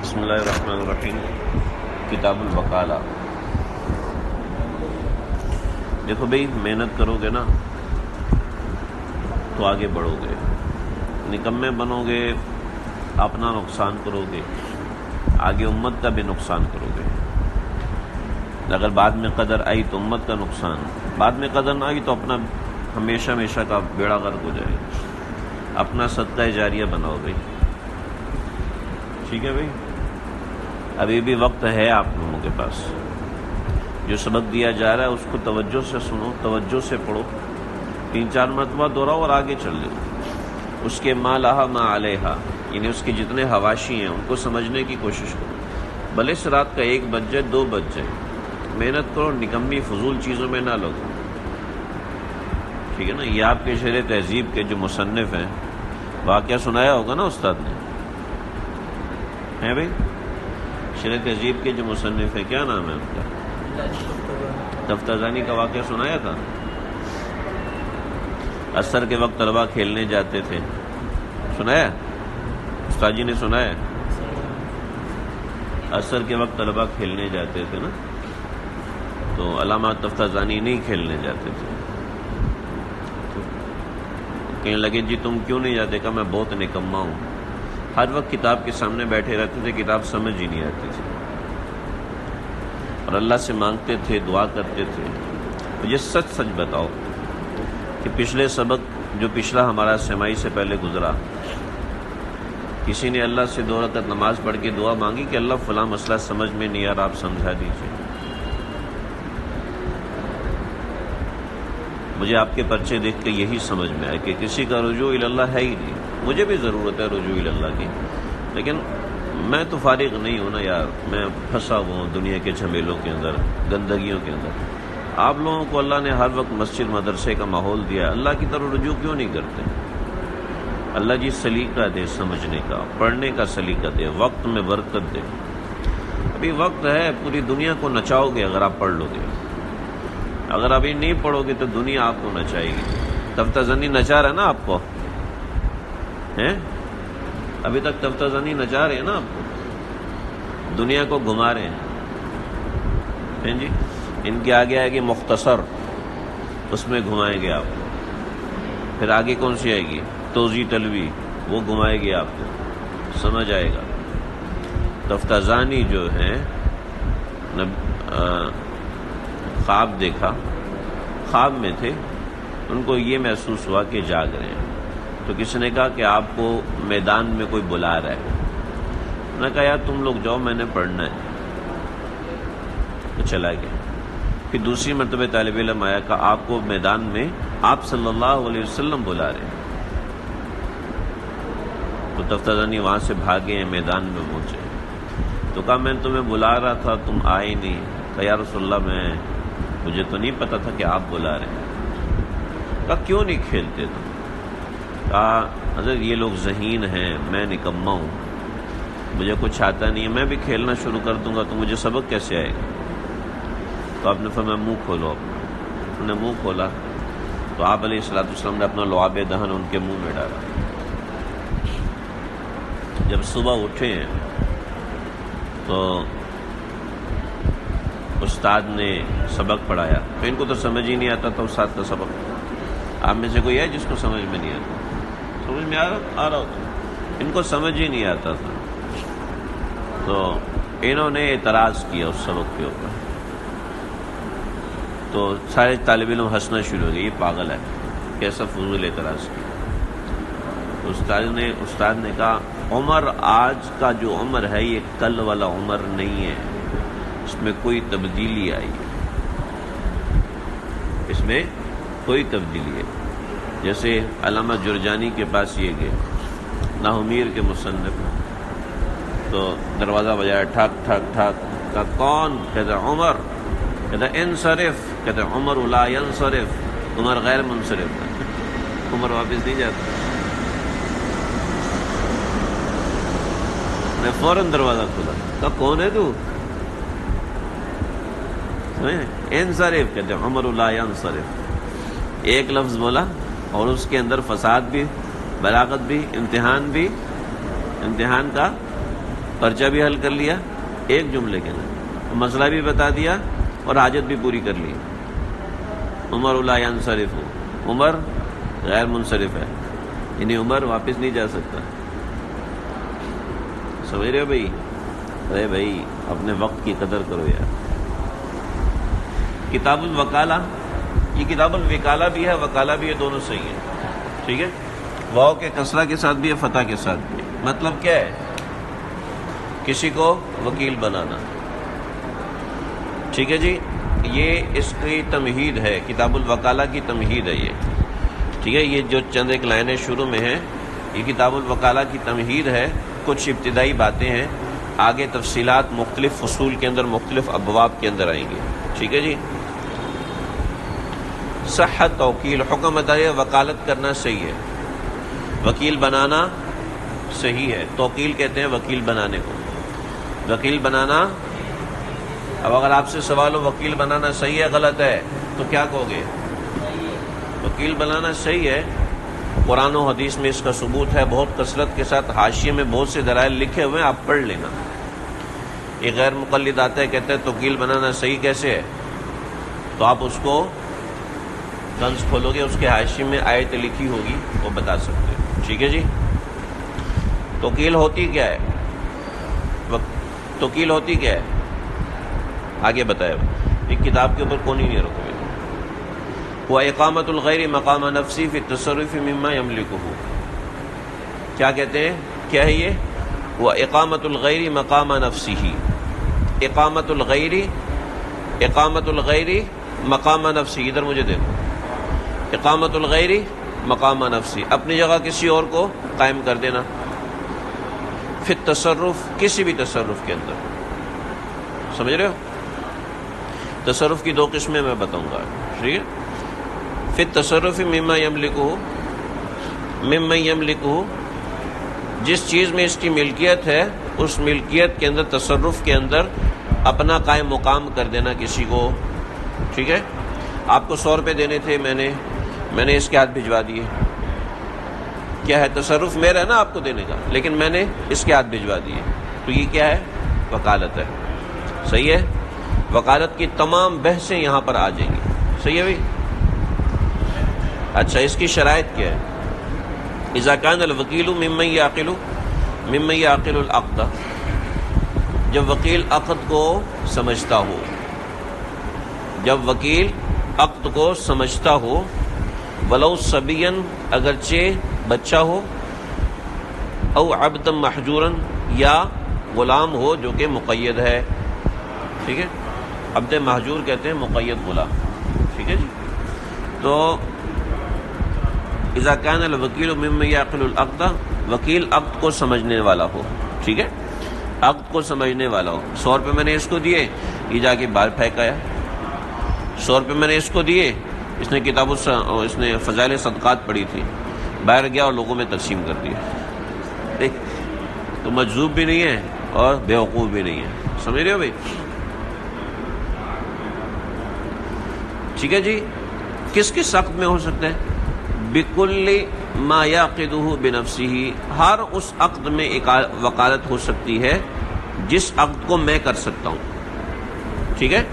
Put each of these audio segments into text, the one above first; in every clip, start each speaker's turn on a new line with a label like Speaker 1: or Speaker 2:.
Speaker 1: بسم اللہ الرحمن الرحیم۔ کتاب الوکالہ۔ دیکھو بھئی، محنت کرو گے نا تو آگے بڑھو گے، نکمے بنو گے اپنا نقصان کرو گے، آگے امت کا بھی نقصان کرو گے۔ اگر بعد میں قدر آئی تو امت کا نقصان، بعد میں قدر نہ آئی تو اپنا ہمیشہ ہمیشہ کا بیڑا غرق ہو جائے گا۔ اپنا صدقہ جاریہ بناؤ بھئی، ٹھیک ہے بھئی؟ ابھی بھی وقت ہے آپ لوگوں کے پاس۔ جو سبق دیا جا رہا ہے اس کو توجہ سے سنو، توجہ سے پڑھو، 3-4 مرتبہ دہراؤ اور آگے چل لو۔ اس کے ما لہا ما علیہا، یعنی اس کے جتنے حواشی ہیں ان کو سمجھنے کی کوشش کرو۔ بھلے اس رات کا 1 بج جائے 2 بج جائے، محنت کرو، نکمی فضول چیزوں میں نہ لگو، ٹھیک ہے نا؟ یہ آپ کے شرح تہذیب کے جو مصنف ہیں، واقعہ سنایا ہوگا نا استاد نے، ہیں بھائی؟ شرح تہذیب کے جو مصنف ہیں، کیا نام ہے ان کا؟ تفتازانی کا واقعہ سنایا تھا۔ عصر کے وقت طلبہ کھیلنے جاتے تھے، سنایا؟ استاد جی نے سنایا؟ عصر کے وقت طلبہ کھیلنے جاتے تھے نا، تو علامہ تفتازانی نہیں کھیلنے جاتے تھے۔ کہنے لگے جی تم کیوں نہیں جاتے؟ کہا میں بہت نکما ہوں، ہر وقت کتاب کے سامنے بیٹھے رہتے تھے، کتاب سمجھ ہی نہیں آتی تھی، اور اللہ سے مانگتے تھے، دعا کرتے تھے۔ مجھے سچ سچ بتاؤ کہ پچھلے سبق جو پچھلا ہمارا سمائی سے پہلے گزرا، کسی نے اللہ سے 2 رکعت نماز پڑھ کے دعا مانگی کہ اللہ فلاں مسئلہ سمجھ میں نہیں آ رہا، آپ سمجھا دیجیے؟ مجھے آپ کے پرچے دیکھ کے یہی سمجھ میں آئے کہ کسی کا رجوع اللہ ہے ہی نہیں۔ مجھے بھی ضرورت ہے رجوع اللہ کی، لیکن میں تو فارغ نہیں ہوں نا یار، میں پھنسا ہوا ہوں دنیا کے جھمیلوں کے اندر، گندگیوں کے اندر۔ آپ لوگوں کو اللہ نے ہر وقت مسجد مدرسے کا ماحول دیا، اللہ کی طرف رجوع کیوں نہیں کرتے؟ اللہ جی سلیقہ دے، سمجھنے کا، پڑھنے کا سلیقہ دے، وقت میں برکت دے۔ ابھی وقت ہے، پوری دنیا کو نچاؤ گے اگر آپ پڑھ لو گے۔ اگر ابھی نہیں پڑھو گے تو دنیا آپ کو نچائے گی۔ تفتازانی نچا رہا ہے نا آپ کو، ہیں؟ ابھی تک تفتازانی نچا رہے ہیں نا آپ کو، دنیا کو گھما رہے ہیں جی۔ ان کے آگے آئے گی مختصر، اس میں گھمائیں گے آپ کو۔ پھر آگے کون سی آئے گی؟ توضیح تلوی، وہ گھمائے گی آپ کو، سمجھ آئے گا۔ تفتازانی جو ہیں خواب دیکھا، خواب میں تھے، ان کو یہ محسوس ہوا کہ جاگ رہے ہیں، تو کسی نے کہا کہ آپ کو میدان میں کوئی بلا رہا ہے۔ انہوں نے کہا یار تم لوگ جاؤ، میں نے پڑھنا ہے، تو چلا گیا۔ پھر دوسری مرتبہ طالب علم آیا، کہا آپ کو میدان میں آپ صلی اللہ علیہ وسلم بلا رہے ہیں۔ تو تفتازانی وہاں سے بھاگے ہیں، میدان میں پہنچے، تو کہا میں تمہیں بلا رہا تھا، تم آئے نہیں۔ کہا یا رسول اللہ مجھے تو نہیں پتا تھا کہ آپ بلا رہے ہیں۔ کہا کیوں نہیں کھیلتے تم؟ کہا حضرت یہ لوگ ذہین ہیں، میں نکما ہوں، مجھے کچھ آتا نہیں ہے، میں بھی کھیلنا شروع کر دوں گا تو مجھے سبق کیسے آئے گا؟ تو آپ نے فرمایا منہ کھولو اپنا۔ انہوں نے منہ کھولا تو آپ علیہ الصلوۃ والسلام نے اپنا لعاب دہن ان کے منہ میں ڈالا۔ جب صبح اٹھے ہیں تو استاد نے سبق پڑھایا، تو ان کو تو سمجھ ہی نہیں آتا تھا استاد کا سبق۔ آپ میں سے کوئی ہے جس کو سمجھ میں نہیں آتا؟ سمجھ میں آ رہا ہوتا، ان کو سمجھ ہی نہیں آتا تھا۔ تو انہوں نے اعتراض کیا اس سبق کے اوپر، تو سارے طالب علم ہنسنا شروع ہو گئے، یہ پاگل ہے، کیسا فضول اعتراض کیا۔ تو استاد نے کہا عمر آج کا جو عمر ہے یہ کل والا عمر نہیں ہے، اس میں کوئی تبدیلی آئی ہے، اس میں کوئی تبدیلی ہے۔ جیسے علامہ جرجانی کے پاس یہ گئے، ناہمیر کے مصنف، تو دروازہ بجایا، ٹھاک ٹھاک ٹھاک، کہا کون؟ کہتا عمر، کہتا انصرف، کہتا عمر لا ینصرف، عمر غیر منصرف ہے، عمر واپس نہیں جاتا۔ نے فوراً دروازہ کھولا، کہا کون ہے تو؟ انصرف، کہتے عمر لا ینصرف، ایک لفظ بولا اور اس کے اندر فساد بھی، بلاغت بھی، امتحان کا پرچہ بھی حل کر لیا ایک جملے کے اندر، مسئلہ بھی بتا دیا اور حاجت بھی پوری کر لی. عمر لا ينصرف، عمر غیر منصرف ہے، یعنی عمر واپس نہیں جا سکتا. سمجھ رہے ہو بھائی؟ ارے بھائی اپنے وقت کی قدر کرو یار. کتاب الوکالہ، یہ کتاب الوکالہ بھی ہے، وکالہ بھی ہے، دونوں صحیح ہیں. ٹھیک ہے، واو کے کسرہ کے ساتھ بھی ہے، فتح کے ساتھ بھی ہے. مطلب کیا ہے؟ کسی کو وکیل بنانا. ٹھیک ہے جی، یہ اس کی تمہید ہے، کتاب الوکالہ کی تمہید ہے یہ. ٹھیک ہے، یہ جو چند ایک لائنیں شروع میں ہیں یہ کتاب الوکالہ کی تمہید ہے. کچھ ابتدائی باتیں ہیں، آگے تفصیلات مختلف فصول کے اندر، مختلف ابواب کے اندر آئیں گے. ٹھیک ہے جی. صحت توکیل، حکم ہے وکالت کرنا صحیح ہے، وکیل بنانا صحیح ہے. توکیل کہتے ہیں وکیل بنانے کو. وکیل بنانا، اب اگر آپ سے سوال ہو وکیل بنانا صحیح ہے غلط ہے تو کیا کہو گے؟ وکیل بنانا صحیح ہے، قرآن و حدیث میں اس کا ثبوت ہے بہت کثرت کے ساتھ. حاشیے میں بہت سے دلائل لکھے ہوئے ہیں، آپ پڑھ لینا. ایک غیر مقلد آتا ہے کہتا ہے توکیل بنانا صحیح کیسے ہے، تو آپ اس کو طنز کھولو گے، اس کے حاشیے میں آیت لکھی ہوگی وہ بتا سکتے ہیں. ٹھیک ہے جی. توکیل ہوتی کیا ہے؟ توکیل ہوتی کیا ہے آگے بتایا. ایک کتاب کے اوپر کون ہی نہیں رکھو گے. وہ اقامت الغیر مقام نفسی فی التصرف مما یملکہ. کیا کہتے ہیں؟ کیا ہے یہ؟ وہ اقامت الغیر مقام نفسی. اقامت الغیر، اقامت الغیر مقام نفسی. ادھر مجھے دیکھو، اقامت الغیر مقام نفسی، اپنی جگہ کسی اور کو قائم کر دینا. فی التصرف، کسی بھی تصرف کے اندر. سمجھ رہے ہو؟ تصرف کی دو قسمیں میں بتاؤں گا. ٹھیک ہے. فی التصرف مما یملکہ، مما یملکہ، جس چیز میں اس کی ملکیت ہے اس ملکیت کے اندر، تصرف کے اندر اپنا قائم مقام کر دینا کسی کو. ٹھیک ہے. آپ کو 100 روپے دینے تھے، میں نے اس کے ہاتھ بھجوا دیے. کیا ہے؟ تصرف میرا ہے نا آپ کو دینے کا، لیکن میں نے اس کے ہاتھ بھجوا دیے. تو یہ کیا ہے؟ وکالت ہے. صحیح ہے. وکالت کی تمام بحثیں یہاں پر آ جائیں گی. صحیح ہے بھائی؟ اچھا، اس کی شرائط کیا ہے؟ اذا کان الوکیل ممن یعقل العقد، جب وکیل عقد کو سمجھتا ہو، جب وکیل عقد کو سمجھتا ہو، ولو صبیا، اگرچہ بچہ ہو، او عبدا محجورا، یا غلام ہو جو کہ مقید ہے. ٹھیک ہے. عبد محجور کہتے ہیں مقید غلام. ٹھیک ہے جی. تو اذا کان الوکیل ممن یعقل العقد، وکیل عقد کو سمجھنے والا ہو. ٹھیک ہے. عقد کو سمجھنے والا ہو. 100 روپے میں نے اس کو دیے، یہ جا کے باہر پھینک آیا. 100 روپے میں نے اس کو دیے، اس نے اس نے فضائل صدقات پڑھی تھی، باہر گیا اور لوگوں میں تقسیم کر دیا. تو مجذوب بھی نہیں ہے اور بیوقوف بھی نہیں ہے. سمجھ رہے ہو بھائی؟ ٹھیک ہے جی. کس کس عقد میں ہو سکتا ہے؟ بکل ما یعقدہ بنفسہ، ہر اس عقد میں وکالت ہو سکتی ہے جس عقد کو میں کر سکتا ہوں. ٹھیک ہے.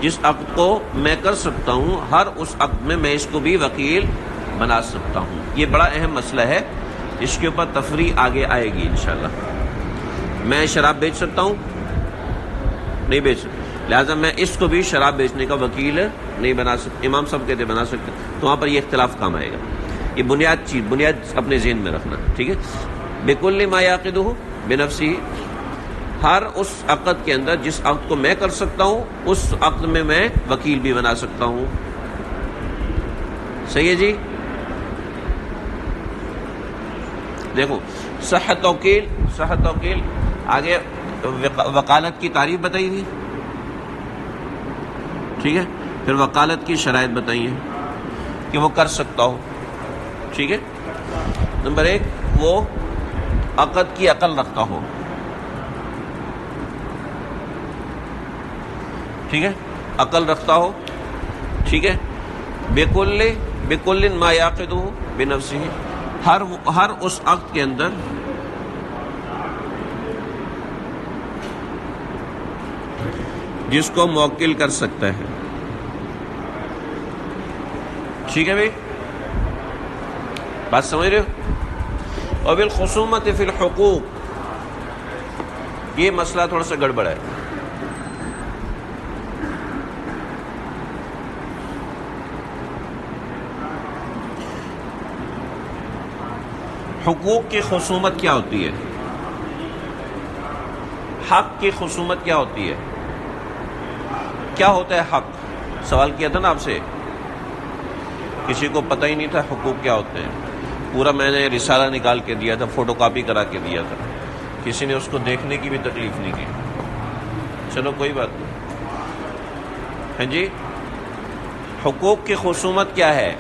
Speaker 1: جس عقد کو میں کر سکتا ہوں، ہر اس عقد میں اس کو بھی وکیل بنا سکتا ہوں. یہ بڑا اہم مسئلہ ہے، اس کے اوپر تفریح آگے آئے گی انشاءاللہ. میں شراب بیچ سکتا ہوں؟ نہیں بیچ سکتا، لہٰذا میں اس کو بھی شراب بیچنے کا وکیل نہیں بنا سکتا. امام صاحب کہتے بنا سکتے، تو وہاں پر یہ اختلاف کام آئے گا. یہ بنیاد اپنے ذہن میں رکھنا. ٹھیک ہے. بکل ما یعقدہ بنفسہ، ہر اس عقد کے اندر جس عقد کو میں کر سکتا ہوں اس عقد میں وکیل بھی بنا سکتا ہوں. صحیح ہے جی. دیکھو، صحت توکیل آگے وکالت کی تعریف بتائی تھی. ٹھیک ہے. پھر وکالت کی شرائط بتائیے کہ وہ کر سکتا ہو. ٹھیک ہے. نمبر 1، وہ عقد کی عقل رکھتا ہو. ٹھیک ہے. عقل رکھتا ہو. ٹھیک ہے. بکل ما یعقدہ بنفسہ، ہر اس عقد کے اندر جس کو موکل کر سکتا ہے. ٹھیک ہے بھائی، بات سمجھ رہے ہو؟ وبالخصومت فی الحقوق، یہ مسئلہ تھوڑا سا گڑبڑ ہے. حقوق کی خصومت کیا ہوتی ہے؟ حق کی خصومت کیا ہوتی ہے؟ کیا ہوتا ہے حق؟ سوال کیا تھا نا آپ سے، کسی کو پتہ ہی نہیں تھا حقوق کیا ہوتے ہیں. پورا میں نے رسالہ نکال کے دیا تھا، فوٹو کاپی کرا کے دیا تھا، کسی نے اس کو دیکھنے کی بھی تکلیف نہیں کی. چلو کوئی بات نہیں. ہاں جی، حقوق کی خصومت کیا ہے؟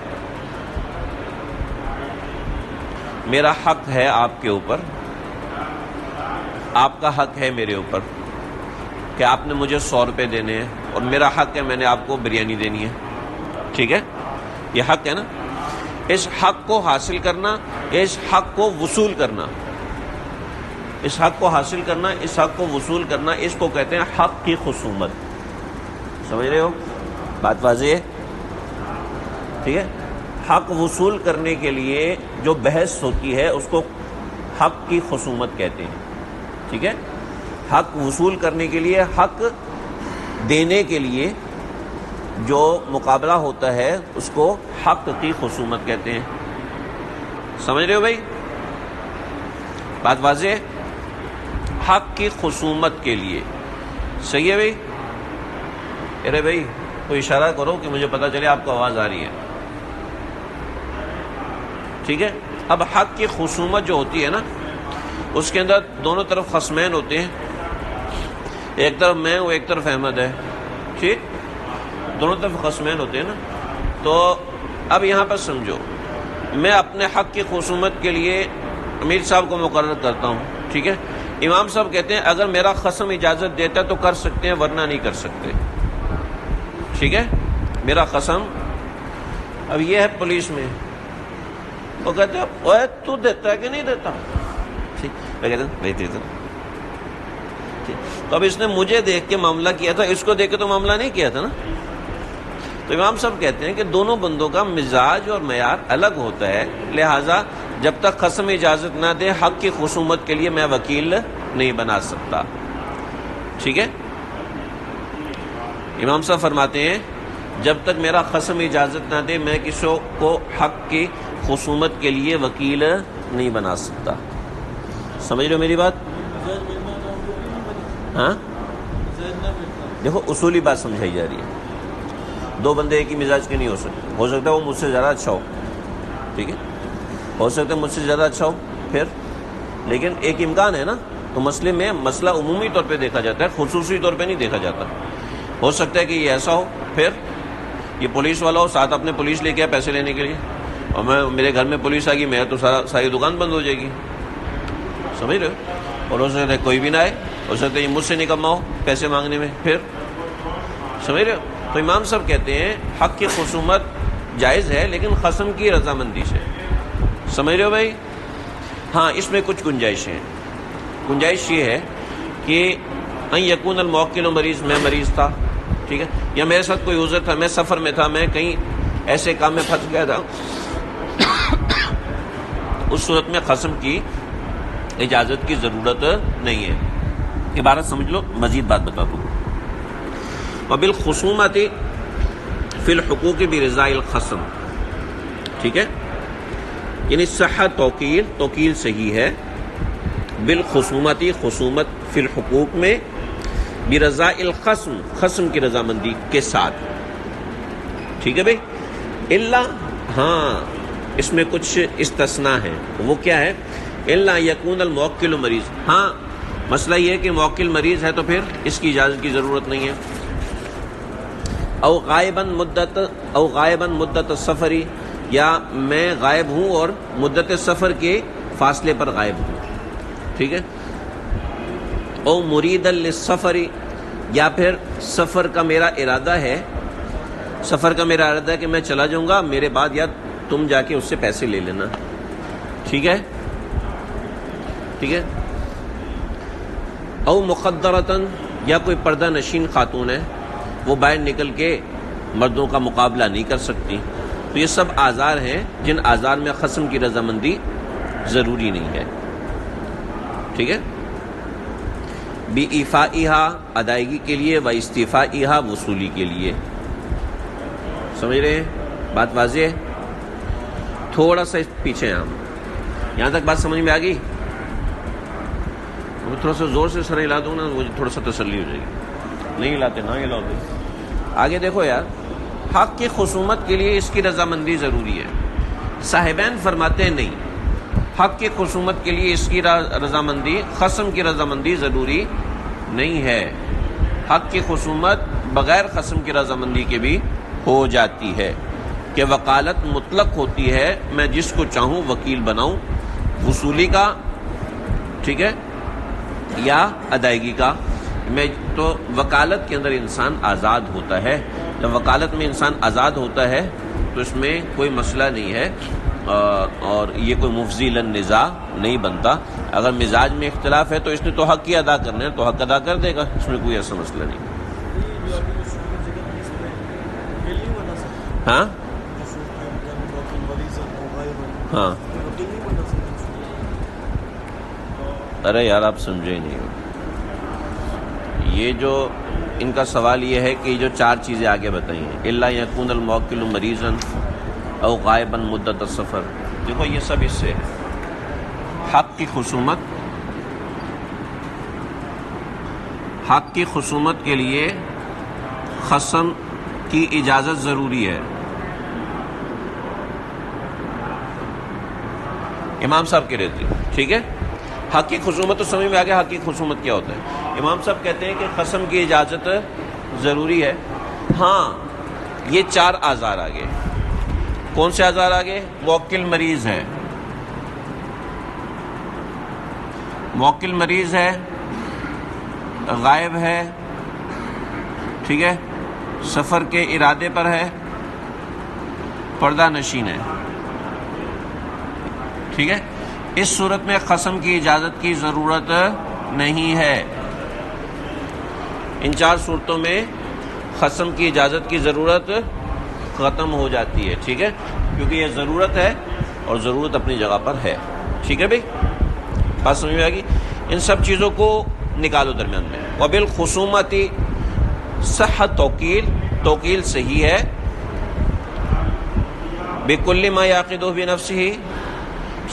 Speaker 1: میرا حق ہے آپ کے اوپر، آپ کا حق ہے میرے اوپر کہ آپ نے مجھے 100 روپے دینے ہیں، اور میرا حق ہے میں نے آپ کو بریانی دینی ہے. ٹھیک ہے، یہ حق ہے نا. اس حق کو حاصل کرنا، اس حق کو وصول کرنا، اس حق کو حاصل کرنا، اس حق کو وصول کرنا، اس کو کہتے ہیں حق کی خصومت. سمجھ رہے ہو؟ بات واضح ہے؟ ٹھیک ہے. حق وصول کرنے کے لیے جو بحث ہوتی ہے اس کو حق کی خصومت کہتے ہیں. ٹھیک ہے، حق وصول کرنے کے لیے، حق دینے کے لیے جو مقابلہ ہوتا ہے اس کو حق کی خصومت کہتے ہیں. سمجھ رہے ہو بھائی؟ بات واضح ہے؟ حق کی خصومت کے لیے. صحیح ہے بھائی؟ ارے بھائی کوئی اشارہ کرو کہ مجھے پتہ چلے آپ کو آواز آ رہی ہے. ٹھیک ہے. اب حق کی خصومت جو ہوتی ہے نا، اس کے اندر دونوں طرف خصمین ہوتے ہیں. ایک طرف میں ہوں، ایک طرف احمد ہے. ٹھیک، دونوں طرف خصمین ہوتے ہیں نا. تو اب یہاں پر سمجھو، میں اپنے حق کی خصومت کے لیے امیر صاحب کو مقرر کرتا ہوں. ٹھیک ہے، امام صاحب کہتے ہیں اگر میرا خصم اجازت دیتا تو کر سکتے ہیں، ورنہ نہیں کر سکتے. ٹھیک ہے، میرا خصم اب یہ ہے پولیس میں، وہ کہتے ہیں اوے تو دیتا ہے کہ نہیں دیتا؟ ٹھیک، میں کہتا ہوں نہیں دیتا. تو اب اس نے مجھے دیکھ کے معاملہ کیا تھا، اس کو دیکھ کے تو معاملہ نہیں کیا تھا نا. تو امام صاحب کہتے ہیں کہ دونوں بندوں کا مزاج اور معیار الگ ہوتا ہے، لہٰذا جب تک خصم اجازت نہ دے حق کی خصومت کے لیے میں وکیل نہیں بنا سکتا. ٹھیک ہے، امام صاحب فرماتے ہیں جب تک میرا خصم اجازت نہ دے میں کسی کو حق کی خصومت کے لیے وکیل نہیں بنا سکتا. سمجھ رہے ہو میری بات؟ ہاں دیکھو، اصولی بات سمجھائی جا رہی ہے. دو بندے ایک ہی مزاج کے نہیں ہو سکتے. ہو سکتا ہے وہ مجھ سے زیادہ اچھا ہو، ٹھیک ہے، ہو سکتا ہے مجھ سے زیادہ اچھا ہو پھر، لیکن ایک امکان ہے نا. تو مسئلے میں مسئلہ عمومی طور پہ دیکھا جاتا ہے، خصوصی طور پہ نہیں دیکھا جاتا. ہو سکتا ہے کہ یہ ایسا ہو، پھر یہ پولیس والا ہو، ساتھ اپنے پولیس لے کے آئے پیسے لینے کے لیے، اور میرے گھر میں پولیس آ گئی، میں تو ساری دکان بند ہو جائے گی. سمجھ رہے ہو؟ اور ہو سکتا ہے کوئی بھی نہ آئے، ہو سکتا ہے یہ مجھ سے نکما ہو پیسے مانگنے میں، پھر. سمجھ رہے ہو؟ تو امام صاحب کہتے ہیں حق کی خصومت جائز ہے لیکن خصم کی رضامندی سے. سمجھ رہے ہو بھائی؟ ہاں، اس میں کچھ گنجائشیں ہیں. گنجائش یہ ہے کہ ان یکون الموکل مریض، میں مریض تھا، ٹھیک ہے، یا میرے ساتھ کوئی عذر تھا، میں سفر میں تھا، میں کہیں ایسے کام میں پھنس گیا تھا، اس صورت میں خصم کی اجازت کی ضرورت نہیں ہے. عبارت سمجھ لو، مزید بات بتا دوں. وبالخصومت فی الحقوق برضاء الخصم. ٹھیک ہے، یعنی صحت توکیل صحیح ہے. بالخصومتی، خصومت فی الحقوق میں، برضاء الخصم، خصم کی رضامندی کے ساتھ. ٹھیک ہے بھائی. الا، ہاں اس میں کچھ استثناء ہے. وہ کیا ہے؟ الا یکون الموکل مریض. ہاں مسئلہ یہ ہے کہ موکل مریض ہے تو پھر اس کی اجازت کی ضرورت نہیں ہے. او غائباً مدت السفری، یا میں غائب ہوں اور مدت سفر کے فاصلے پر غائب ہوں. ٹھیک ہے. او مرید للسفر، یا پھر سفر کا میرا ارادہ ہے، کہ میں چلا جاؤں گا، میرے بعد یا تم جا کے اس سے پیسے لے لینا. ٹھیک ہے. او مقدرتاً، یا کوئی پردہ نشین خاتون ہے، وہ باہر نکل کے مردوں کا مقابلہ نہیں کر سکتی، تو یہ سب آزار ہیں جن آزار میں خصم کی رضامندی ضروری نہیں ہے. ٹھیک ہے. بِإِفَائِهَا ادائیگی کے لیے، وَإِسْتِفَائِهَا وصولی کے لیے. سمجھ رہے ہیں؟ بات واضح ہے. تھوڑا سا پیچھے ہیں ہم. یہاں تک بات سمجھ میں آ گئی؟ میں تھوڑا سا زور سے سر ہلا دوں نا، وہ تھوڑا سا تسلی ہو جائے گی. نہیں ہلاتے نہ ہلاؤ. آگے دیکھو یار، حق کی خصومت کے لیے اس کی رضامندی ضروری ہے. صاحبین فرماتے ہیں نہیں، حق کی خصومت کے لیے اس کی رضامندی، خصم کی رضامندی ضروری نہیں ہے. حق کی خصومت بغیر خصم کی رضامندی کے بھی ہو جاتی ہے، کہ وکالت مطلق ہوتی ہے، میں جس کو چاہوں وکیل بناؤں، وصولی کا، ٹھیک ہے، یا ادائیگی کا. میں تو وکالت کے اندر انسان آزاد ہوتا ہے. جب وکالت میں انسان آزاد ہوتا ہے تو اس میں کوئی مسئلہ نہیں ہے، اور یہ کوئی مفضی للنزاع نہیں بنتا. اگر مزاج میں اختلاف ہے تو اس نے تو حق ہی ادا کرنا ہے، تو حق ادا کر دے گا، اس میں کوئی ایسا مسئلہ نہیں. ہاں ہاں. ارے یار آپ سمجھے نہیں. یہ جو ان کا سوال یہ ہے کہ جو 4 چیزیں آگے بتائی ہیں، الا یکون الموکل مریضا او غائبا مدت السفر، دیکھو یہ سب اس سے ہے. حق کی خصومت، حق کی خصومت کے لیے خصم کی اجازت ضروری ہے. امام صاحب کہہ رہے تھے، ٹھیک ہے، حق کی خصومت تو سمجھ میں آ گیا. حق کی خصومت کیا ہوتا ہے؟ امام صاحب کہتے ہیں کہ قسم کی اجازت ضروری ہے. ہاں یہ 4 آزار آگے. کون سے آزار آگے؟ موکل مریض ہے، موکل مریض ہے، غائب ہے، ٹھیک ہے، سفر کے ارادے پر ہے، پردہ نشین ہے. ٹھیک ہے. اس صورت میں قسم کی اجازت کی ضرورت نہیں ہے. ان 4 صورتوں میں قسم کی اجازت کی ضرورت ختم ہو جاتی ہے. ٹھیک ہے، کیونکہ یہ ضرورت ہے اور ضرورت اپنی جگہ پر ہے. ٹھیک ہے بھائی، بات سمجھ میں آ گئی. ان سب چیزوں کو نکالو درمیان میں. وبالخصومت صحت توکیل، توکیل صحیح ہے. بکل ما یعقدہ بنفسہ،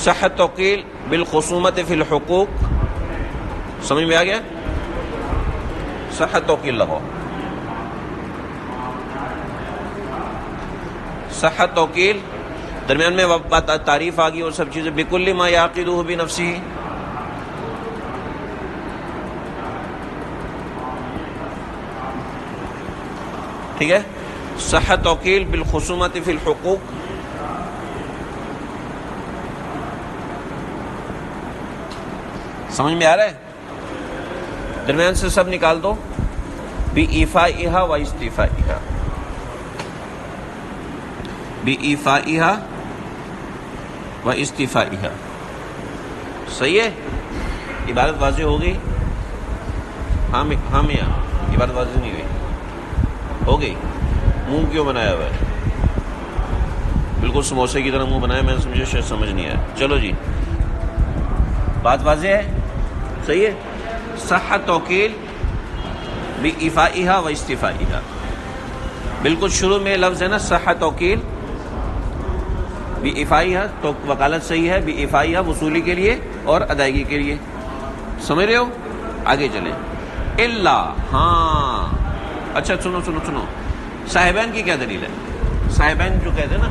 Speaker 1: صحت توکیل بالخصومت فی الحقوق. سمجھ میں آ گیا؟ صحت توکیل لگاؤ. صحت توکیل درمیان میں تعریف آ گئی اور سب چیزیں. بکل ما یعقدہ بنفسہ، ٹھیک ہے. صحت توکیل بالخصومت فی الحقوق. سمجھ میں آ رہا ہے؟ درمیان سے سب نکال دو. بِإِفَائِهَا وَإِسْتِفَائِهَا، بِإِفَائِهَا وَإِسْتِفَائِهَا. صحیح ہے؟ عبارت واضح ہو گئی؟ ہاں میاں، عبارت واضح نہیں ہوئی؟ ہو گئی. منہ کیوں بنایا ہوا ہے؟ بالکل سموسے کی طرح منہ بنایا. میں نے سمجھا شاید سمجھ نہیں آیا. چلو جی، بات واضح ہے؟ صحیح ہے. صحت توکیل بِإِفَائِهَا وَإِسْتِفَائِهَا. بالکل شروع میں لفظ ہے نا صحت توکیل بِإِفَائِهَا، تو وکالت صحیح ہے. بِإِفَائِهَا وصولی کے لیے اور ادائیگی کے لیے. سمجھ رہے ہو؟ آگے چلیں. الا، ہاں اچھا سنو سنو سنو، صاحبین کی کیا دلیل ہے؟ صاحبین جو کہتے ہیں نا،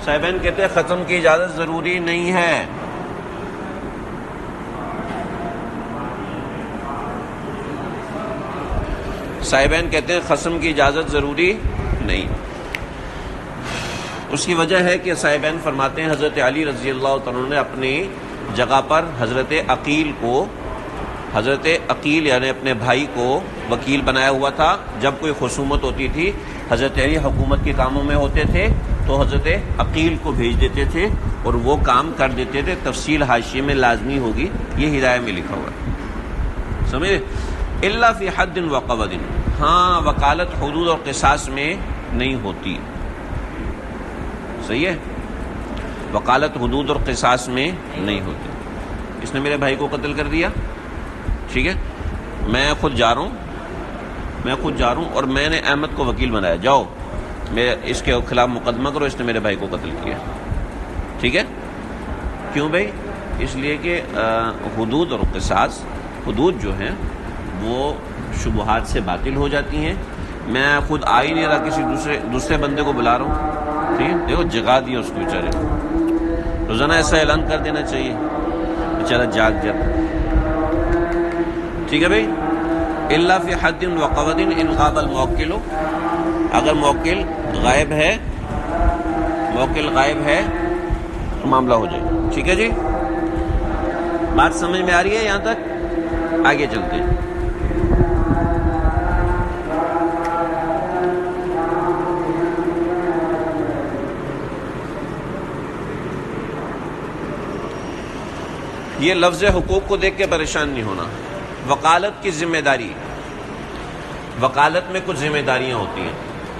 Speaker 1: صاحبین کہتے ہیں ختم کی اجازت ضروری نہیں ہے. صاحبین کہتے ہیں قسم کی اجازت ضروری نہیں. اس کی وجہ ہے کہ صاحبین فرماتے ہیں حضرت علی رضی اللہ تعالیٰ نے اپنی جگہ پر حضرت عقیل یعنی اپنے بھائی کو وکیل بنایا ہوا تھا. جب کوئی خصومت ہوتی تھی، حضرت علی حکومت کے کاموں میں ہوتے تھے تو حضرت عقیل کو بھیج دیتے تھے اور وہ کام کر دیتے تھے. تفصیل حاشیے میں لازمی ہوگی، یہ ہدایہ میں لکھا ہوا ہے. سمجھے؟ الا فی حد و قود، ہاں وکالت حدود اور قصاص میں نہیں ہوتی. صحیح ہے، وکالت حدود اور قصاص میں نہیں ہوتی. اس نے میرے بھائی کو قتل کر دیا، ٹھیک ہے، میں خود جا رہا ہوں اور میں نے احمد کو وکیل بنایا، جاؤ میں اس کے خلاف مقدمہ کرو، اس نے میرے بھائی کو قتل کیا. ٹھیک ہے، کیوں بھائی؟ اس لیے کہ حدود اور قصاص، حدود جو ہیں وہ شبہات سے باطل ہو جاتی ہیں. میں خود آ ہی نہیں رہا، کسی دوسرے بندے کو بلا رہا ہوں. ٹھیک ہے، دیکھو جگا دیا اس کو بیچارے. روزانہ ایسا اعلان کر دینا چاہیے، بیچارہ جاگ جاتا. ٹھیک ہے بھائی، الا فی حد و قود ان غاب الموکل، اگر موکل غائب ہے تو معاملہ ہو جائے. ٹھیک ہے جی، بات سمجھ میں آ رہی ہے یہاں تک؟ آگے چلتے ہیں. یہ لفظ حقوق کو دیکھ کے پریشان نہیں ہونا. وکالت کی ذمہ داری، وکالت میں کچھ ذمہ داریاں ہوتی ہیں.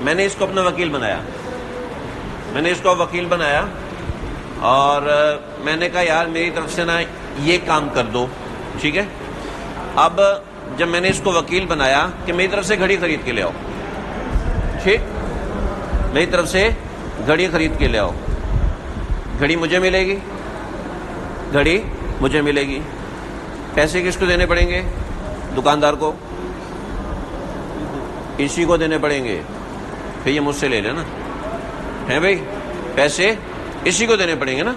Speaker 1: میں نے اس کو اپنا وکیل بنایا، اور میں نے کہا یار میری طرف سے نا یہ کام کر دو. ٹھیک ہے، اب جب میں نے اس کو وکیل بنایا کہ میری طرف سے گھڑی خرید کے لے آؤ، ٹھیک، میری طرف سے گھڑی خرید کے لے آؤ. گھڑی مجھے ملے گی. پیسے کس کو دینے پڑیں گے؟ دکاندار کو، اسی کو دینے پڑیں گے. پھر یہ مجھ سے لے لینا ہے بھائی، پیسے اسی کو دینے پڑیں گے نا،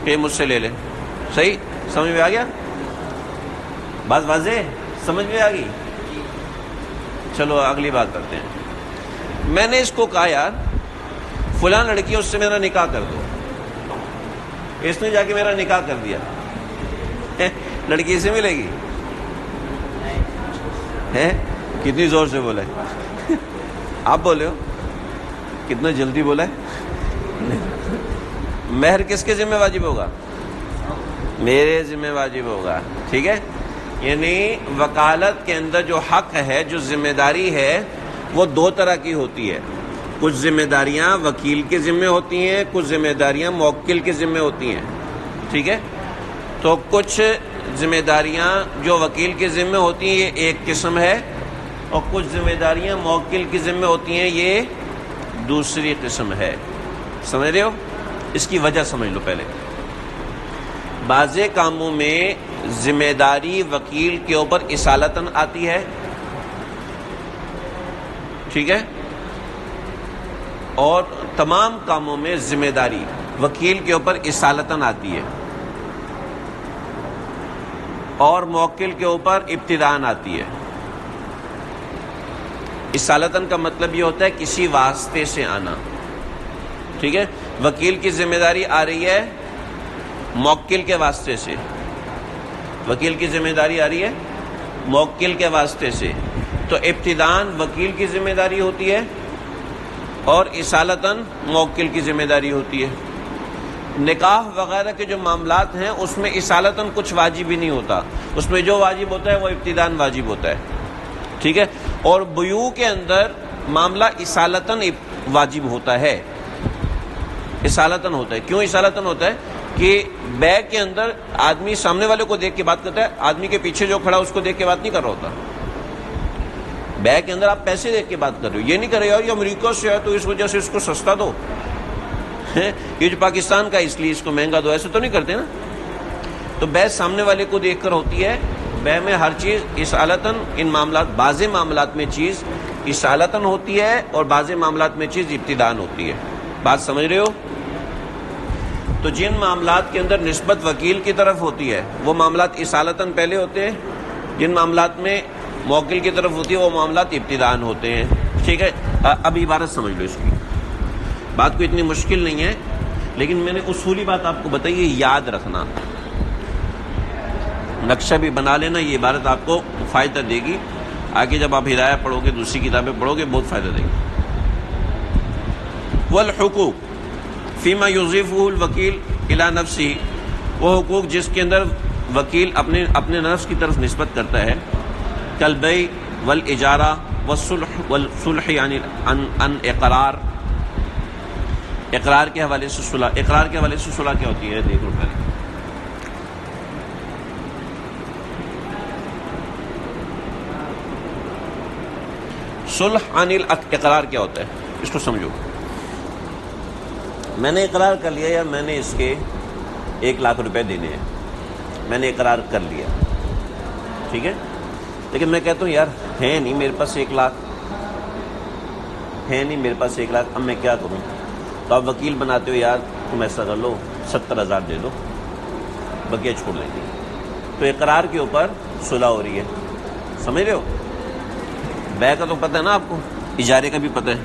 Speaker 1: کہ مجھ سے لے لے. صحیح سمجھ میں آ گیا؟ بات واضح سمجھ میں آ گئی؟ چلو اگلی بات کرتے ہیں. میں نے اس کو کہا یار فلاں لڑکی اس سے میرا نکاح کر دو. اس نے جا کے میرا نکاح کر دیا. لڑکی سے ملے گی؟ ہے کتنی زور سے بولا ہے؟ آپ بولے ہو کتنا جلدی بولا ہے. مہر کس کے ذمہ واجب ہوگا؟ میرے ذمہ واجب ہوگا. ٹھیک ہے، یعنی وکالت کے اندر جو حق ہے، جو ذمہ داری ہے، وہ دو طرح کی ہوتی ہے. کچھ ذمہ داریاں وکیل کے ذمہ ہوتی ہیں، کچھ ذمہ داریاں موکل کے ذمہ ہوتی ہیں. ٹھیک ہے، تو کچھ ذمہ داریاں جو وکیل کے ذمہ ہوتی ہیں یہ ایک قسم ہے، اور کچھ ذمہ داریاں موکل کی ذمہ ہوتی ہیں یہ دوسری قسم ہے. سمجھ رہے ہو؟ اس کی وجہ سمجھ لو پہلے. بعض کاموں میں ذمہ داری وکیل کے اوپر اصالتاً آتی ہے، ٹھیک ہے، اور تمام کاموں میں ذمہ داری وکیل کے اوپر اصالتاً آتی ہے، اور موکل کے اوپر ابتداءً آتی ہے. اصالتاً کا مطلب یہ ہوتا ہے کسی واسطے سے آنا. ٹھیک ہے، وکیل کی ذمہ داری آ رہی ہے موکل کے واسطے سے، وکیل کی ذمہ داری آ رہی ہے موکل کے واسطے سے، تو ابتداءً وکیل کی ذمہ داری ہوتی ہے اور اصالتاً موکل کی ذمہ داری ہوتی ہے. نکاح وغیرہ کے جو معاملات ہیں اس میں اصالتاً کچھ واجب ہی نہیں ہوتا، اس میں جو واجب ہوتا ہے وہ ابتداءً واجب ہوتا ہے. ٹھیک ہے، اور بیوع کے اندر معاملہ اصالتاً واجب ہوتا ہے، اصالتاً ہوتا ہے. کیوں اصالتاً ہوتا ہے؟ کہ بیع کے اندر آدمی سامنے والے کو دیکھ کے بات کرتا ہے، آدمی کے پیچھے جو کھڑا اس کو دیکھ کے بات نہیں کر رہا ہوتا. بیع کے اندر آپ پیسے دیکھ کے بات کر رہے ہو، یہ نہیں کر رہے یار یہ امریکہ سے ہے تو اس وجہ سے اس کو سستا دو، یہ جو پاکستان کا اس لیے اس کو مہنگا دو، ایسے تو نہیں کرتے نا. تو بیع سامنے والے کو دیکھ کر ہوتی ہے. بیع میں ہر چیز اصالتاً، ان معاملات بعض معاملات میں چیز اصالتاً ہوتی ہے اور بعض معاملات میں چیز ابتداءً ہوتی ہے. بات سمجھ رہے ہو؟ تو جن معاملات کے اندر نسبت وکیل کی طرف ہوتی ہے وہ معاملات اصالتاً پہلے ہوتے ہیں، جن معاملات میں موکل کی طرف ہوتی ہے وہ معاملات ابتداءً ہوتے ہیں. ٹھیک ہے، اب عبارت سمجھ لو. اس کی بات کو اتنی مشکل نہیں ہے، لیکن میں نے اصولی بات آپ کو بتائی ہے، یاد رکھنا، نقشہ بھی بنا لینا. یہ عبارت آپ کو فائدہ دے گی آگے جب آپ ہدایہ پڑھو گے، دوسری کتابیں پڑھو گے، بہت فائدہ دے گی. والحقوق فیما یضیفہ الوکیل الی نفسہ، وہ حقوق جس کے اندر وکیل اپنے نفس کی طرف نسبت کرتا ہے. کالبیع والاجارہ والصلح یعنی ان اقرار، اقرار کے حوالے سے صلح، اقرار کے حوالے سے صلح کیا ہوتی ہے؟ دیکھ لو پہلے صلح عن الاقرار کیا ہوتا ہے، اس کو سمجھو۔ میں نے اقرار کر لیا یا میں نے اس کے 1,00,000 روپے دینے ہیں، میں نے اقرار کر لیا، ٹھیک ہے، لیکن میں کہتا ہوں یار ہے نہیں میرے پاس 1,00,000، ہے نہیں میرے پاس 1,00,000، اب میں کیا کروں؟ تو آپ وکیل بناتے ہو، یار تم ایسا کر لو 70,000 دے دو، بقیہ چھوڑ لیں گے۔ تو اقرار کے اوپر صلح ہو رہی ہے، سمجھ رہے ہو؟ بیع کا تو پتہ ہے نا آپ کو، اجارے کا بھی پتہ ہے،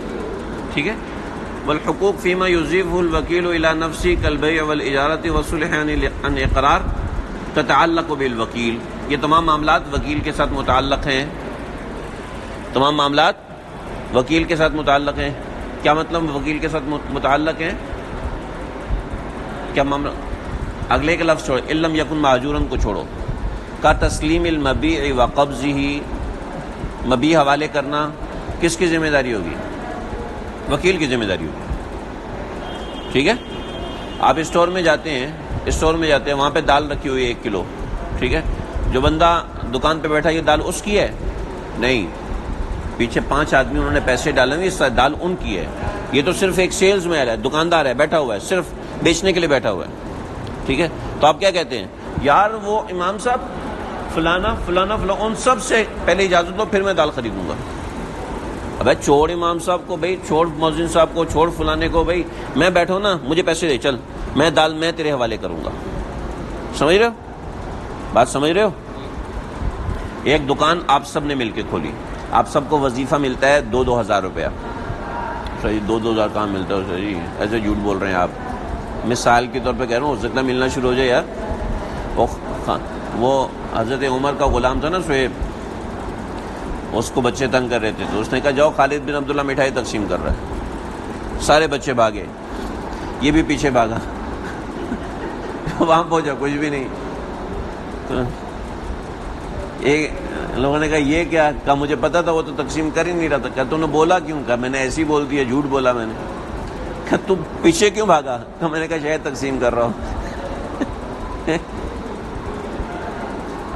Speaker 1: ٹھیک ہے۔ والحقوق فيما يضيفه الوكيل الى نفسه كالبيع والاجارة والصلح عن اقرار تتعلق بالوکیل، یہ تمام معاملات وکیل کے ساتھ متعلق ہیں، تمام معاملات وکیل کے ساتھ متعلق ہیں۔ کیا مطلب وکیل کے ساتھ متعلق ہیں؟ کیا معاملہ؟ اگلے کے لفظ چھوڑو، ان لم یکن ماجورا کو چھوڑو، کا تسلیم المبیع وقبضہ، مبیع حوالے کرنا کس کی ذمہ داری ہوگی؟ وکیل کی ذمہ داری ہوگی، ٹھیک ہے۔ آپ اسٹور میں جاتے ہیں، وہاں پہ دال رکھی ہوئی ہے 1 کلو، ٹھیک ہے، جو بندہ دکان پہ بیٹھا یہ دال اس کی ہے؟ نہیں، پیچھے 5 آدمی انہوں نے پیسے ڈالے ہیں، اس دال ان کی ہے، یہ تو صرف ایک سیلز مین ہے، دکاندار ہے، بیٹھا ہوا ہے، صرف بیچنے کے لیے بیٹھا ہوا ہے، ٹھیک ہے۔ تو آپ کیا کہتے ہیں؟ یار وہ امام صاحب فلانا فلانا فلانا، ان سب سے پہلے اجازت دو پھر میں دال خریدوں گا۔ ابے چھوڑ امام صاحب کو بھائی، چھوڑ مؤذن صاحب کو، چھوڑ فلانے کو، بھائی میں بیٹھو نا، مجھے پیسے دے، چل میں دال میں تیرے حوالے کروں گا۔ سمجھ رہے ہو بات؟ سمجھ رہے ہو؟ ایک دکان آپ سب نے مل کے کھولی، آپ سب کو وظیفہ ملتا ہے 2-2 ہزار روپیہ۔ صحیح 2-2 ہزار کہاں ملتا ہے؟ صحیح ایسے جھوٹ بول رہے ہیں آپ، مثال کے طور پہ کہہ رہا ہوں، ہو سکتا ہے ملنا شروع ہو جائے یار۔ وہ حضرت عمر کا غلام تھا نا سہیب، اس کو بچے تنگ کر رہے تھے، تو اس نے کہا جاؤ خالد بن عبداللہ مٹھائی تقسیم کر رہا ہے۔ سارے بچے بھاگے، یہ بھی پیچھے بھاگا، وہاں پہنچا کچھ بھی نہیں۔ تو ایک لوگوں نے کہا یہ کیا؟ کہا مجھے پتا تھا وہ تو تقسیم کر ہی نہیں رہا تھا۔ کہا تو نے بولا کیوں؟ کہا میں نے ایسے ہی بول دیا، جھوٹ بولا میں نے۔ کہا تو پیچھے کیوں بھاگا؟ کہا میں نے کہا شاید تقسیم کر رہا ہوں۔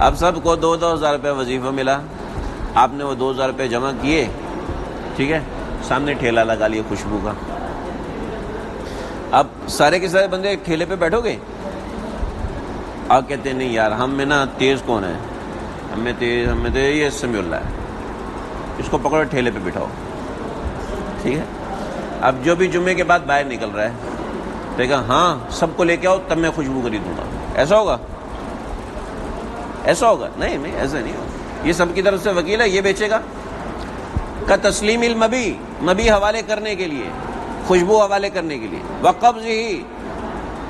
Speaker 1: اب سب کو 2-2 ہزار روپے وظیفہ ملا، آپ نے وہ 2 ہزار روپے جمع کیے، ٹھیک ہے، سامنے ٹھیلا لگا لیا خوشبو کا۔ اب سارے کے سارے بندے ٹھیلے پہ بیٹھو گے، آپ کہتے ہیں نہیں یار ہم میں نا تیز کون ہے، ہمیں تو یہ سمیع اللہ ہے، اس کو پکڑو ٹھیلے پہ بٹھاؤ، ٹھیک ہے۔ اب جو بھی جمعے کے بعد باہر نکل رہا ہے تو کہا ہاں سب کو لے کے آؤ تب میں خوشبو خریدوں گا، ایسا ہوگا؟ ایسا ہوگا؟ نہیں ایسا نہیں ہوگا، یہ سب کی طرف سے وکیل ہے، یہ بیچے گا۔ کا تسلیم المبی، مبی حوالے کرنے کے لیے، خوشبو حوالے کرنے کے لیے، وقبض ہی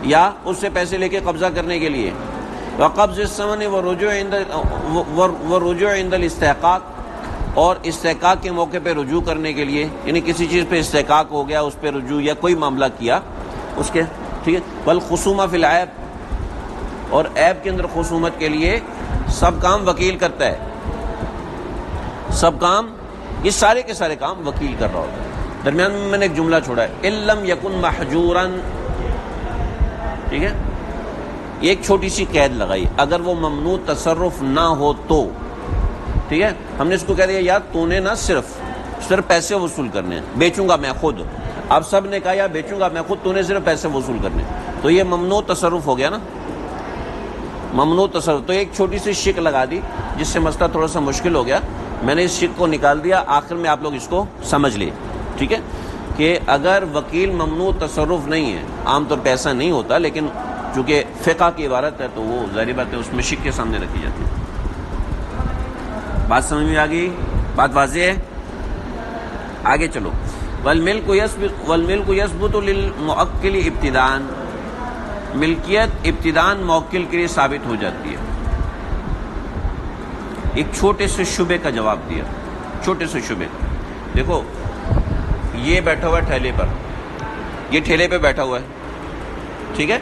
Speaker 1: یا اس سے پیسے لے کے قبضہ کرنے کے لیے، وقبض الثمن ورجوع عند الاستحقاق، اور استحقاق کے موقع پہ رجوع کرنے کے لیے، یعنی کسی چیز پہ استحقاق ہو گیا اس پہ رجوع یا کوئی معاملہ کیا اس کے، ٹھیک ہے۔ والخصومہ فی العیب، اور عیب کے اندر خصومت کے لیے سب کام وکیل کرتا ہے، سب کام، یہ سارے کے سارے کام وکیل کر رہا ہوتا ہے۔ درمیان میں نے ایک جملہ چھوڑا ہے، ان لم یکن محجورا، ٹھیک ہے، یہ ایک چھوٹی سی قید لگائی، اگر وہ ممنوع تصرف نہ ہو تو، ٹھیک ہے۔ ہم نے اس کو کہہ دیا یار تو نے نا صرف پیسے وصول کرنے ہیں، بیچوں گا میں خود، آپ سب نے کہا یار بیچوں گا میں خود، تو نے صرف پیسے وصول کرنے، تو یہ ممنوع تصرف ہو گیا نا، ممنوع تصرف۔ تو ایک چھوٹی سی شک لگا دی جس سے مسئلہ تھوڑا سا مشکل ہو گیا، میں نے اس شک کو نکال دیا، آخر میں آپ لوگ اس کو سمجھ لیں، ٹھیک ہے، کہ اگر وکیل ممنوع تصرف نہیں ہے، عام طور پہ ایسا نہیں ہوتا، لیکن چونکہ فقہ کی عبارت ہے تو وہ ظاہری بات ہے اس میں شک کے سامنے رکھی جاتی ہے۔ بات سمجھ میں آ گئی؟ بات واضح ہے؟ آگے چلو۔ والملک یثبت للموکل ابتداءً، ملکیت ابتداءً موکل کے لیے ثابت ہو جاتی ہے۔ ایک چھوٹے سے شبے کا جواب دیا، چھوٹے سے شبے کا، دیکھو یہ بیٹھا ہوا ہے ٹھیلے پر، یہ ٹھیلے پہ بیٹھا ہوا ہے، ٹھیک ہے،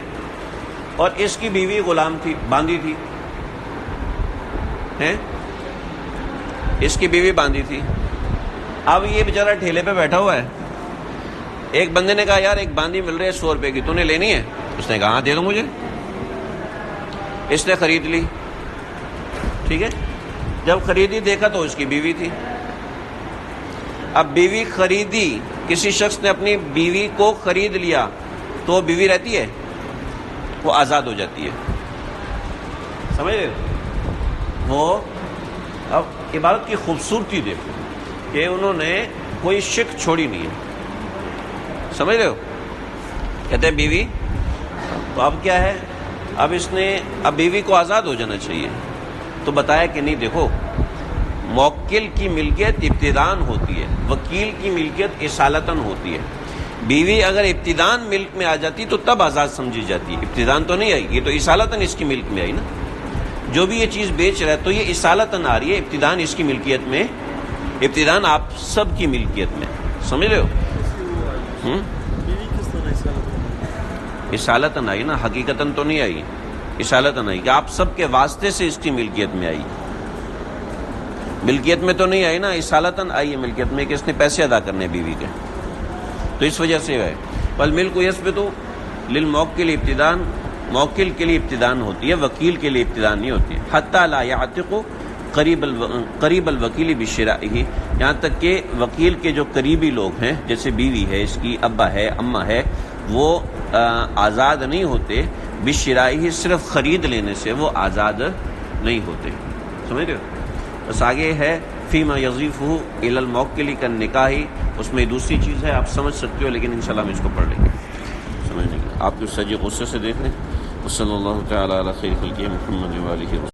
Speaker 1: اور اس کی بیوی غلام تھی، باندھی تھی، ہیں، اس کی بیوی باندھی تھی. اب یہ بیچارہ ٹھیلے پہ بیٹھا ہوا ہے. ایک بندے نے کہا یار ایک باندھی مل رہی ہے 100 روپے کی, تو نے لینی ہے؟ اس نے کہا ہاں دے دو مجھے. اس نے خرید لی. ٹھیک ہے, جب خریدی دیکھا تو اس کی بیوی تھی. اب بیوی خریدی, کسی شخص نے اپنی بیوی کو خرید لیا تو وہ بیوی رہتی ہے, وہ آزاد ہو جاتی ہے. سمجھ رہے ہو؟ وہ اب عبادت کی خوبصورتی دیکھو کہ انہوں نے کوئی شک چھوڑی نہیں ہے. سمجھ رہے ہو؟ کہتے ہیں بیوی, تو اب کیا ہے, اب اس نے اب بیوی کو آزاد ہو جانا چاہیے. تو بتایا کہ نہیں دیکھو, موکل کی ملکیت ابتدان ہوتی ہے, وکیل کی ملکیت اصالتاً ہوتی ہے. بیوی اگر ابتدان ملک میں آ جاتی تو تب آزاد سمجھی جاتی ہے, ابتدان تو نہیں آئی, یہ تو اصالتاً اس کی ملک میں آئی نا. جو بھی یہ چیز بیچ رہا ہے تو یہ اصالتاً آ رہی ہے, ابتدان اس کی ملکیت میں, ابتدان آپ سب کی ملکیت میں. سمجھ رہے ہو؟ اصالتاً آئی نا, حقیقتاً تو نہیں آئی, اصالتاً آئی کہ آپ سب کے واسطے سے اس کی ملکیت میں آئی. ملکیت میں تو نہیں آئی نا, اصالتاً آئی ہے ملکیت میں کہ اس نے پیسے ادا کرنے بیوی کے, تو اس وجہ سے ہے. والملک یثبت للموکل ابتدان, موکل کے لیے ابتدان ہوتی ہے, وکیل کے لیے ابتدان نہیں ہوتی ہے. حتی لا یعتق قریب الوکیل بشرائہ, یہاں تک کہ وکیل کے جو قریبی لوگ ہیں, جیسے بیوی ہے, اس کی ابا ہے, اماں ہے, وہ آزاد نہیں ہوتے. بشرائہ, صرف خرید لینے سے وہ آزاد نہیں ہوتے. سمجھ رہے ہو؟ بس آگے ہے فیما یضیفہ الی الموکل کا نکاح, اس میں دوسری چیز ہے, آپ سمجھ سکتے ہو, لیکن انشاءاللہ ہم اس کو پڑھ لیں گے. سمجھنے کے آپ کو سجی غصے سے دیکھ لیں. صلی اللہ تعالی علی خیر خلقہ محمد و آلہ.